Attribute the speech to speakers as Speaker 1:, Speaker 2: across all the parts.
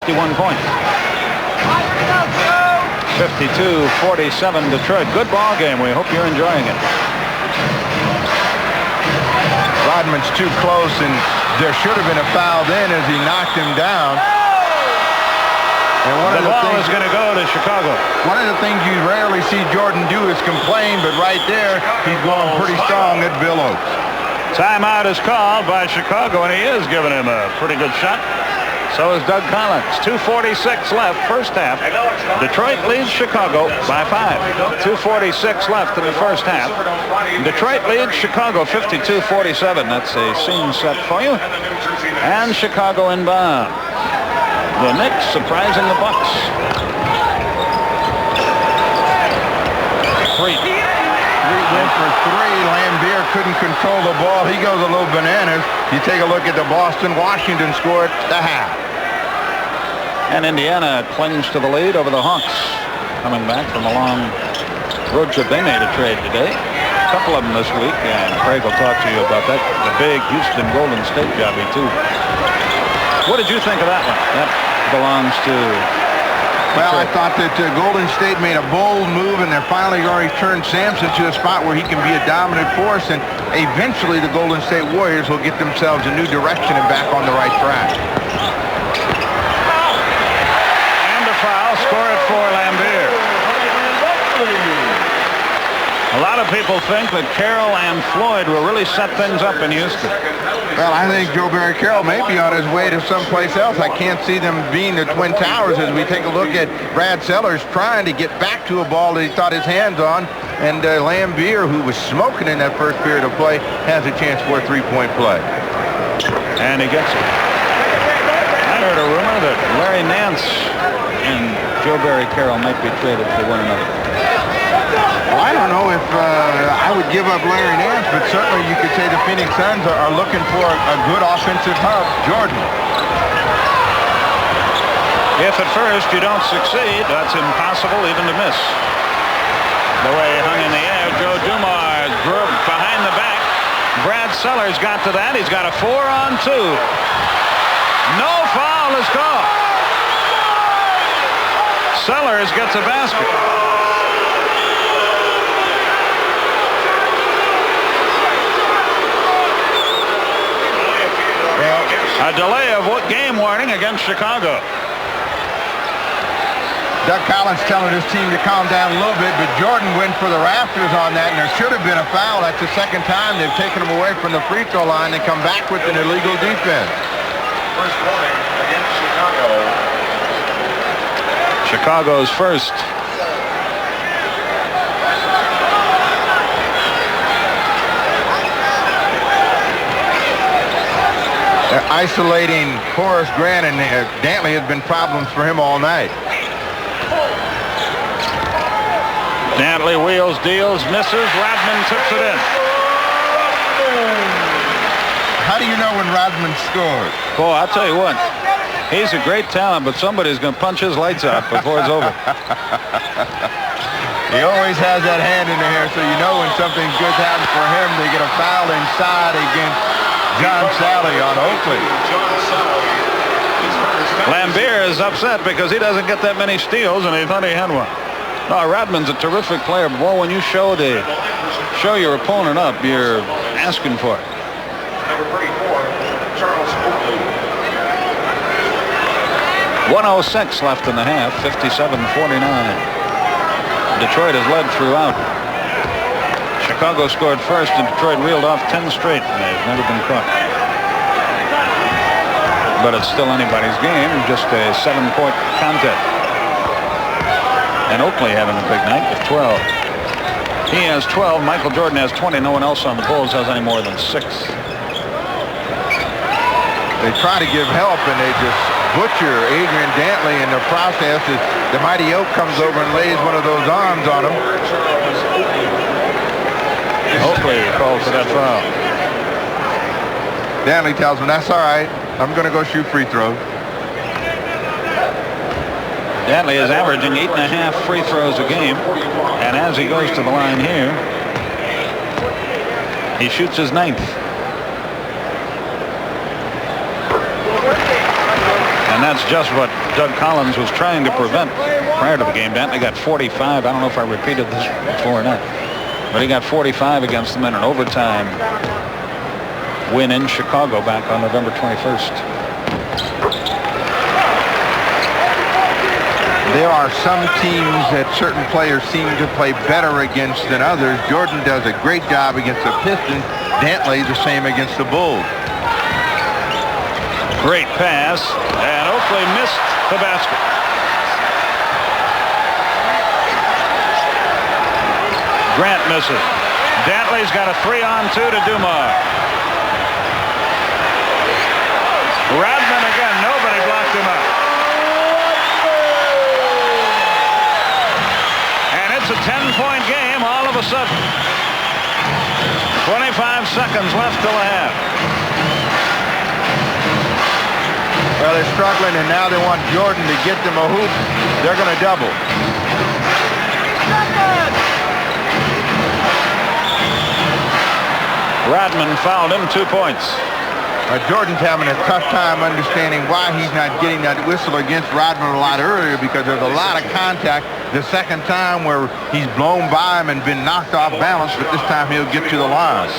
Speaker 1: 51 points. 52-47 Detroit. Good ball game. We hope you're enjoying it.
Speaker 2: Rodman's too close, and there should have been a foul then as he knocked him down. And
Speaker 1: the ball is going to go to Chicago.
Speaker 2: One of the things you rarely see Jordan do is complain, but right there, he's going pretty strong at Bill Oakes.
Speaker 1: Timeout is called by Chicago, and he is giving him a pretty good shot. So is Doug Collins. 2:46 left, first half. Detroit leads Chicago by 5. 2:46 left in the first half. Detroit leads Chicago 52-47. That's a scene set for you. And Chicago inbound. The Knicks surprising the Bucks. 3
Speaker 2: went for 3. Lambier couldn't control the ball. He goes a little bananas. You take a look at the Boston-Washington score at the half.
Speaker 1: And Indiana clings to the lead over the Hawks. Coming back from a long road trip. They made a trade today. A couple of them this week. And Craig will talk to you about that. The big Houston Golden State jobby, too. What did you think of that one? That belongs to...
Speaker 2: Well, I thought that Golden State made a bold move, and they're finally going to turn Sampson to a spot where he can be a dominant force, and eventually the Golden State Warriors will get themselves a new direction and back on the right track.
Speaker 1: And a foul, score it for Lambier. A lot of people think that Carroll and Floyd will really set things up in Houston.
Speaker 2: Well, I think Joe Barry Carroll may be on his way to someplace else. I can't see them being the Twin Towers as we take a look at Brad Sellers trying to get back to a ball that he thought his hands on. And Lambier, who was smoking in that first period of play, has a chance for a three-point play.
Speaker 1: And he gets it. I heard a rumor that Larry Nance and Joe Barry Carroll might be traded for one another.
Speaker 2: Well, I don't know if I would give up Larry Nance, but certainly you could say the Phoenix Suns are looking for a good offensive hub, Jordan.
Speaker 1: If at first you don't succeed, that's impossible even to miss. The way he hung in the air, Joe Dumars behind the back. Brad Sellers got to that. He's got a 4-on-2. No foul is called. Sellers gets a basket. A delay of game warning against Chicago.
Speaker 2: Doug Collins telling his team to calm down a little bit, but Jordan went for the rafters on that, and there should have been a foul. That's the second time they've taken him away from the free throw line and come back with an illegal defense.
Speaker 3: First warning against Chicago.
Speaker 1: Chicago's first.
Speaker 2: They're isolating Horace Grant, and Dantley has been problems for him all night.
Speaker 1: Dantley wheels, deals, misses. Rodman tips it in.
Speaker 2: How do you know when Rodman scores?
Speaker 1: Boy, I'll tell you what. He's a great talent, but somebody's going to punch his lights out before it's over.
Speaker 2: He always has that hand in the air, so you know when something good happens for him. They get a foul inside against John Sally on Oakley.
Speaker 1: Lambier is upset because he doesn't get that many steals, and he thought he had one. No, Rodman's a terrific player, but boy, when you show your opponent up, you're asking for it.
Speaker 3: Number 34, Charles Oakley.
Speaker 1: 1:06 left in the half, 57-49. Detroit has led throughout. Chicago scored first, and Detroit reeled off 10 straight, and they've never been caught. But it's still anybody's game, just a 7-point contest. And Oakley having a big night with 12. He has 12. Michael Jordan has 20. No one else on the Bulls has any more than 6.
Speaker 2: They try to give help, and they just butcher Adrian Dantley in the process. As the mighty Oak comes over and lays one of those arms on him.
Speaker 1: Oakley called for that foul.
Speaker 2: Dantley tells him, that's all right. I'm going to go shoot free throws.
Speaker 1: Dantley is averaging 8.5 free throws a game. And as he goes to the line here, he shoots his 9th. And that's just what Doug Collins was trying to prevent prior to the game. Dantley got 45. I don't know if I repeated this before or not, but he got 45 against them in an overtime win in Chicago back on November 21st.
Speaker 2: There are some teams that certain players seem to play better against than others. Jordan does a great job against the Pistons. Dantley the same against the Bulls.
Speaker 1: Great pass, and Oakley missed the basket. Grant misses. Dantley's got a 3-on-2 to Dumars. Rodman again. Nobody blocked him out. And it's a 10-point game all of a sudden. 25 seconds left till the half.
Speaker 2: Well, they're struggling, and now they want Jordan to get them a hoop. They're going to double.
Speaker 1: Rodman fouled him, 2 points.
Speaker 2: Jordan's having a tough time understanding why he's not getting that whistle against Rodman a lot earlier, because there's a lot of contact the second time where he's blown by him and been knocked off balance, but this time he'll get to the line.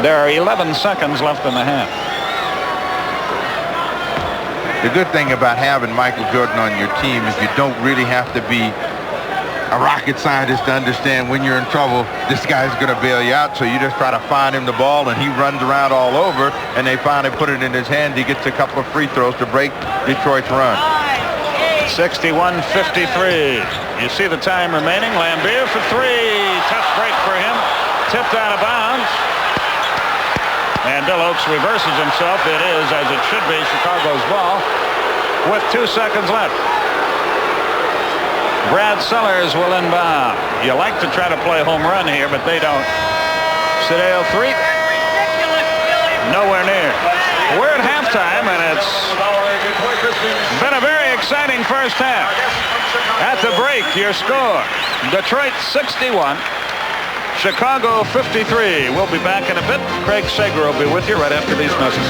Speaker 1: There are 11 seconds left in the half.
Speaker 2: The good thing about having Michael Jordan on your team is you don't really have to be a rocket scientist to understand when you're in trouble, this guy's going to bail you out. So you just try to find him the ball, and he runs around all over, and they finally put it in his hand. He gets a couple of free throws to break Detroit's run.
Speaker 1: 61-53. You see the time remaining. Lambeer for 3. Tough break for him. Tipped out of bounds. And Bill Oakes reverses himself. It is, as it should be, Chicago's ball with 2 seconds left. Brad Sellers will inbound. You like to try to play home run here, but they don't. Sedale 3. Nowhere near. We're at halftime, and it's been a very exciting first half. At the break, your score: Detroit 61. Chicago 53. We'll be back in a bit. Craig Sager will be with you right after these messages.